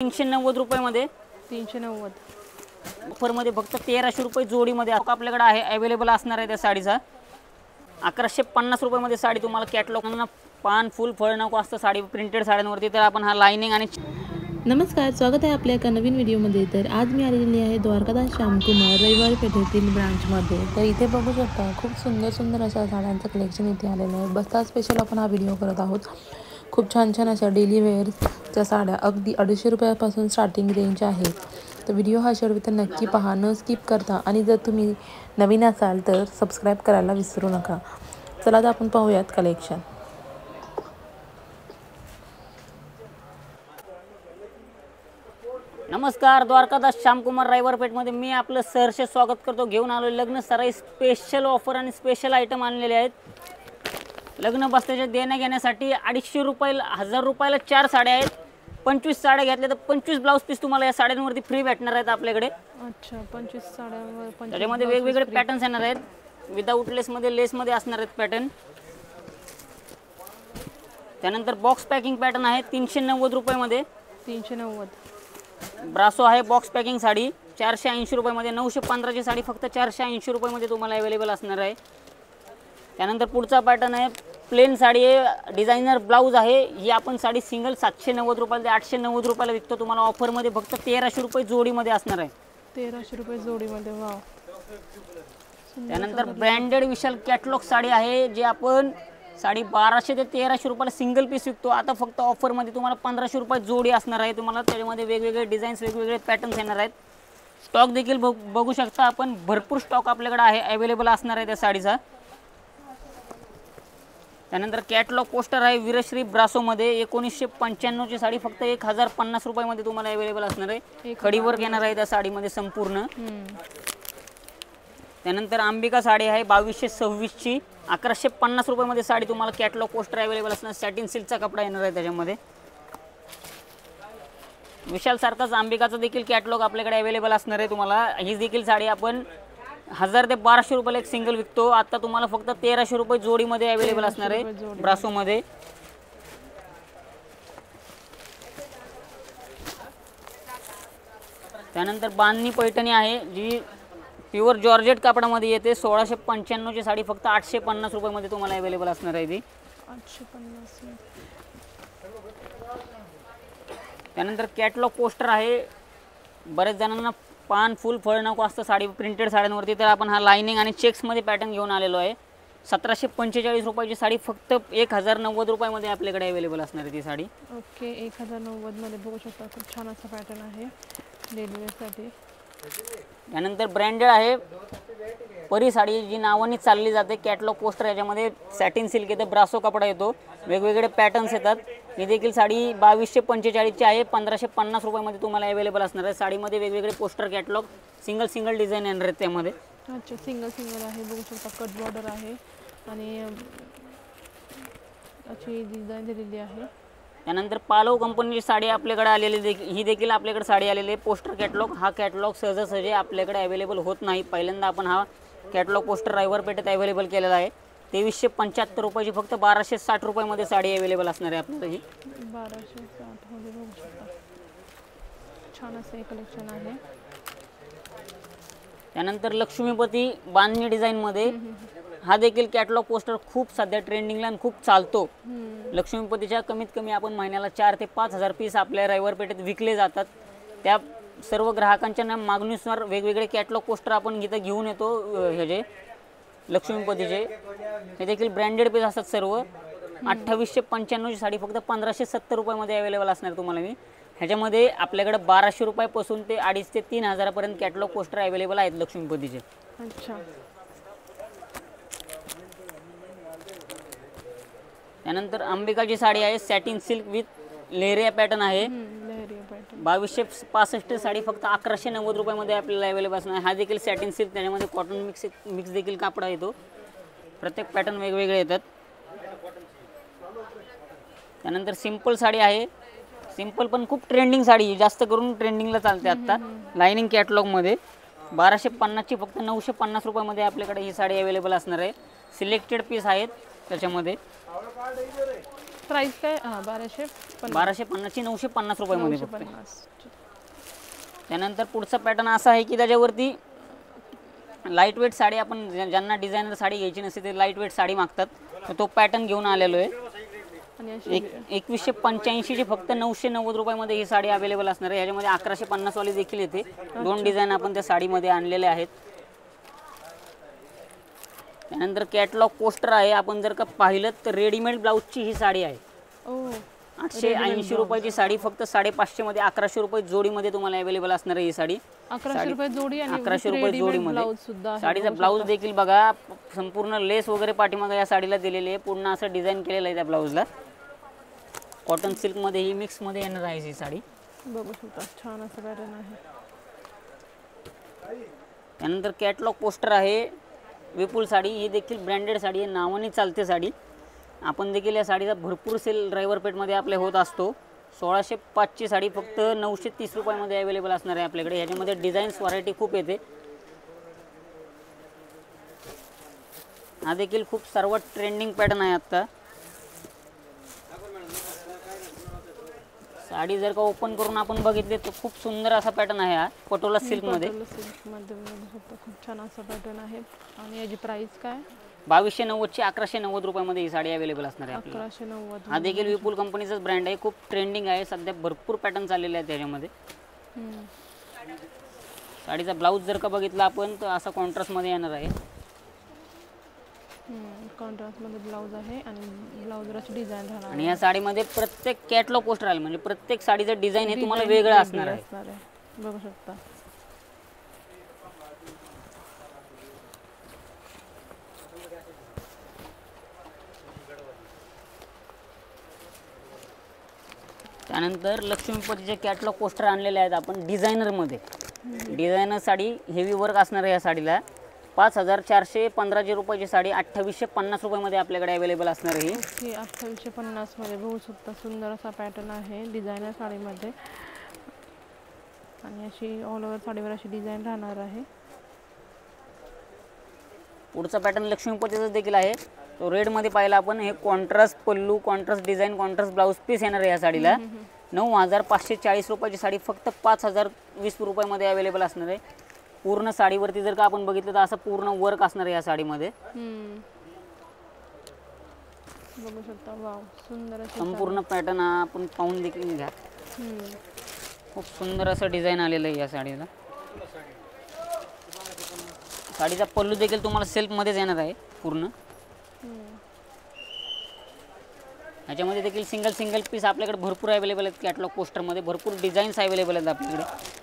390 रुपयामध्ये 390 ऑफरमध्ये फक्त 1300 रुपये जोडीमध्ये आपल्याकडे आहे अवेलेबल असणार आहे त्या साडीचा 1150 रुपयामध्ये साडी तुम्हाला कॅटलॉगना पान फुल फळ नको असतं साडी प्रिंटेड साड्यांवरती तर आपण हा लाइनिंग आणि नमस्कार, स्वागत आहे आपल्या एका नवीन व्हिडिओमध्ये। तर आज मी आलेली आहे द्वारकादास श्यामकुमार रविवार पेठेतील ब्रांचमध्ये। तर इथे बघू शकता खूप सुंदर अशा साड्यांचं कलेक्शन इथे आलेलं आहे। बस्ता स्पेशल आपण हा व्हिडिओ करत आहोत। खूप छान अशा डेली वेअरच्या साड्या अगदी 250 रुपयापासून स्टार्टिंग रेंज आहे। तर व्हिडिओ हा शेवट तर नक्की पहा, न स्किप करता। आणि जर तुम्ही नवीन असाल तर सबस्क्राईब करायला विसरू नका। चला तर आपण पाहूयात कलेक्शन। नमस्कार, द्वारकादास श्यामकुमार रविवार पेठमध्ये मी आपलं सहर्ष स्वागत करतो। घेऊन आलो लग्न सराई स्पेशल ऑफर आणि स्पेशल आयटम आणलेले आहेत। लग्न बसण्याच्या देण्या घेण्यासाठी 250 रुपयाला 1000 रुपयाला 4 साड्या आहेत। 25 साड्या घेतल्या तर 25 ब्लाउज पीस तुम्हाला या साड्यांवरती फ्री भेटणार आहेत आपल्याकडे। अच्छा, 25 साड्यांवर 25 त्याच्यामध्ये वेगवेगळे पॅटर्न्स येणार आहेत। विदाउट लेसमध्ये असणार आहेत पॅटर्न। त्यानंतर बॉक्स पॅकिंग पॅटर्न आहे 390 रुपयामध्ये। 390 ब्रासो आहे बॉक्स पॅकिंग साडी 480 रुपयामध्ये। 915 ची साडी फक्त 480 रुपयामध्ये तुम्हाला अवेलेबल असणार आहे। त्यानंतर पुढचा पॅटर्न आहे प्लेन साडी आहे, डिझायनर ब्लाउज आहे। ही आपण साडी सिंगल 790 रुपयाला ते 890 रुपयाला विकतो। तुम्हाला ऑफरमध्ये फक्त 1300 रुपये जोडीमध्ये असणार आहे। 1300 रुपये जोडीमध्ये। वाव। त्यानंतर ब्रँडेड विशाल कॅटलॉग साडी आहे जी आपण साडी 1200 ते 1300 रुपयाला सिंगल पीस विकतो। आता फक्त ऑफरमध्ये तुम्हाला 1500 रुपये जोडी असणार आहे। तुम्हाला त्याच्यामध्ये वेगवेगळे डिझाईन्स वेगवेगळे पॅटर्न्स येणार आहेत। स्टॉक देखील बघू शकता आपण, भरपूर स्टॉक आपल्याकडे आहे अवेलेबल असणार आहे त्या साडीचा। त्यानंतर कॅटलॉग पोस्टर आहे वीरश्री ब्रासोमध्ये 1995 ची साडी फक्त 1050 रुपयामध्ये तुम्हाला अवेलेबल असणार आहे। खडीवर येणार आहे त्या साडीमध्ये संपूर्ण। त्यानंतर अंबिका साडी आहे 2226 ची 1150 रुपयामध्ये साडी तुम्हाला कॅटलॉग पोस्टर अवेलेबल असणार। सॅटिन सिल्कचा कपडा येणार आहे त्याच्यामध्ये। विशाल सारखाच अंबिकाचा देखील कॅटलॉग आपल्याकडे अवेलेबल असणार आहे तुम्हाला। ही देखील साडी आपण 1000 ते 1200 रुपयाला एक सिंगल विकतो। आता तुम्हाला फक्त 1300 रुपये जोडीमध्ये अवेलेबल असणार आहे ब्रासोमध्ये। त्यानंतर बांधणी पैठणी आहे जी प्युअर जॉर्जेट कापडामध्ये येते। 1695 ची साडी फक्त 850 रुपयामध्ये तुम्हाला अवेलेबल असणार आहे ती 850। त्यानंतर कॅटलॉग पोस्टर आहे। बरेच जणांना पान फुल फळ नको असतं साडी प्रिंटेड साड्यांवरती तर आपण हा लाइनिंग आणि चेक्समध्ये पॅटर्न घेऊन आलेलो आहे। 1745 रुपयाची साडी फक्त 1090 रुपयामध्ये आपल्याकडे अवेलेबल असणार आहे ती साडी। ओके, 1090 मध्ये बघू शकता खूप छान असा पॅटर्न आहे डेली वेअरसाठी। त्यानंतर ब्रँडेड आहे परी साडी जी नावाने चालली जाते। कॅटलॉग पोस्टर याच्यामध्ये सॅटिन सिल्क येते, ब्रासो कपडा येतो, वेगवेगळे पॅटर्न्स येतात। ही देखील साडी 2245 ची आहे 1550 रुपयामध्ये तुम्हाला अवेलेबल असणार आहे। साडीमध्ये वेगवेगळे पोस्टर कॅटलॉग सिंगल डिझाईन येणार आहेत त्यामध्ये। अच्छा, सिंगल आहे बघू शकता। कट बॉर्डर आहे आणि अशी डिझाईन दिलेली आहे। त्यानंतर पालव कंपनीची साडी आपल्याकडे आलेली ही देखील आपल्याकडे साडी आलेली आहे पोस्टर कॅटलॉग। हा कॅटलॉग सहजासहजी आपल्याकडे अवेलेबल होत नाही। पहिल्यांदा आपण हा कॅटलॉग पोस्टर रविवार पेठेत अवेलेबल केलेला आहे। 2375 रुपयाची फक्त 1260 रुपयामध्ये साडी अवेलेबल असणार आहे आपल्याला। ही 1260 मध्ये बघू शकता छान असं कलेक्शन आहे। त्यानंतर लक्ष्मीपती बांधणी डिझाईनमध्ये हा देखील कॅटलॉग पोस्टर खूप सध्या ट्रेंडिंगला आणि खूप चालतो। लक्ष्मीपतीच्या कमीत कमी आपण महिन्याला 4 ते 5000 पीस आपल्या रविवार पेठेत विकले जातात। त्या सर्व ग्राहकांच्या मागणीनुसार वेगवेगळे कॅटलॉग पोस्टर आपण इथं घेऊन येतो। हे जे लक्ष्मीपतीचे हे देखील ब्रँडेड पीस असतात सर्व। 2895 ची साडी फक्त 1570 रुपयामध्ये अवेलेबल असणार तुम्हाला मी। ह्याच्यामध्ये आपल्याकडे 1200 रुपयापासून ते 2500 ते 3000 पर्यंत कॅटलॉग पोस्टर अवेलेबल आहेत लक्ष्मीपतीचे। अच्छा, त्यानंतर अंबिकाची साडी आहे satin silk with leheriya pattern आहे। 2265 साडी फक्त 1190 रुपयामध्ये आपल्याला अवेलेबल असणार। हा देखील सॅटिन सिल्क, त्याच्यामध्ये कॉटन मिक्स देखील कापडा येतो। प्रत्येक पॅटर्न वेगवेगळे येतात। त्यानंतर सिंपल साडी आहे। सिंपल पण खूप ट्रेंडिंग साडी, जास्त करून ट्रेंडिंगला चालते आता लाइनिंग कॅटलॉगमध्ये। 1250 ची फक्त 950 रुपयामध्ये आपल्याकडे ही साडी अवेलेबल असणार आहे। सिलेक्टेड पीस आहेत त्याच्यामध्ये। प्राइस काय? हां 1250 ची 950 रुपयामध्ये फक्त. 950. त्यानंतर पुढचा पॅटर्न असा आहे की त्याच्यावरती लाईट वेट साडी, आपण ज्यांना डिझायनर साडी घ्यायची नसते ते लाईट वेट साडी मागतात, तर तो पॅटर्न घेऊन आलेलो आहे. आणि अशी 2185 ची फक्त 990 रुपयामध्ये ही साडी अवेलेबल असणार आहे. ह्याच्यामध्ये 1150 वाली देखील येते. 2 डिझाईन आपण त्या साडीमध्ये आणलेले आहेत. त्यानंतर कॅटलॉग पोस्टर आहे. आपण जर का पाहिलं तर रेडीमेड ब्लाऊजची ही साडी आहे. ओ 880 रुपयाची साडी फक्त 550 मध्ये 1100 रुपये जोडीमध्ये तुम्हाला अवेलेबल असणार आहे ही साडी. 1100 रुपये जोडी आणि 1100 रुपये रेडीमेड जोडीमध्ये. ब्लाऊज सुद्धा आहे. साडीचा ब्लाऊज देखील बघा, संपूर्ण लेस वगैरे पाठीमागे या साडीला दिलेली आहे. पूर्ण असं डिझाईन केलेलं आहे त्या ब्लाऊजला. कॉटन सिल्क मध्ये ही मिक्स मध्ये येणार आहे ही साडी. बघू शकता छान असं पॅटर्न आहे. त्यानंतर कॅटलॉग पोस्टर आहे. विपुल साडी ही देखील ब्रँडेड साडी आहे, नावाने चालते साडी. आपण देखील या साडीचा भरपूर सेल ड्रायव्हर पेठमध्ये आपले होत असतो. 1605 ची साडी फक्त 930 रुपयामध्ये अवेलेबल असणार आहे आपल्याकडे. ह्याच्यामध्ये डिझाईन्स व्हरायटी खूप येते. हा देखील खूप सर्वात ट्रेंडिंग पॅटर्न आहे आता. साडी जर का ओपन करून आपण बघितले तर खूप सुंदर असा पॅटर्न आहे हा, पटोला सिल्क मध्ये. सिल्कमध्ये बघू शकता खूप छान असं पॅटर्न आहे. आणि याची प्राइस काय? 2290 ची 1190 रुपयामध्ये ही साडी अवेलेबल असणार आहे आपल्याला. 1190. हा देखील विपुल कंपनीचाच ब्रँड आहे. खूप ट्रेंडिंग आहे सध्या. भरपूर पॅटर्न चाललेले आहेत त्याच्यामध्ये. साडीचा ब्लाऊज जर का बघितला आपण तर असा कॉन्ट्रास्ट मध्ये येणार आहे. कॉन्ट्रास्ट मध्ये ब्लाऊज आहे आणि ब्लाऊजवर अशी डिझाईन राहणार आणि या साडीमध्ये प्रत्येक कॅटलॉग पोस्टर आले, म्हणजे प्रत्येक साडीचं डिझाईन हे तुम्हाला वेगळं असणार आहे. बघू शकता. त्यानंतर लक्ष्मीपतीचे कॅटलॉग पोस्टर आणलेले आहेत आपण डिझायनरमध्ये. डिझायनर साडी हेवी वर्क असणार आहे या साडीला. 5415 रुपयाची साडी 2850 रुपयामध्ये आपल्याकडे अवेलेबल असणार आहे. ही 2850 मध्ये बघू शकता. सुंदर असा पॅटर्न आहे डिझायनर साडीमध्ये. आणि अशी ऑल ओव्हर साडीवर अशी डिझाईन राहणार आहे. पुढचा पॅटर्न लक्ष्मीपतीचा देखील आहे. तो रेडमध्ये पाहिला आपण. हे contrast pallu, contrast design, contrast blouse piece येणार आहे या साडीला. 9540 रुपयाची साडी फक्त 5020 रुपयामध्ये अवेलेबल असणार आहे. पूर्ण साडीवरती जर का आपण बघितलं तर असं पूर्ण वर्क असणार आहे या साडीमध्ये. बघू शकता. वाव सुंदर असं संपूर्ण पॅटर्न आपण पाहून देखील घ्या. खूप सुंदर असं डिझाईन आलेलं आहे या साडीला. साडीचा पल्लू देखील तुम्हाला सेल्फमध्येच येणार आहे पूर्ण. ह्याच्यामध्ये देखील सिंगल पीस आपल्याकडे भरपूर अवेलेबल आहेत. कॅटलॉग पोस्टरमध्ये भरपूर डिझाईन्स अवेलेबल आहेत आपल्याकडे.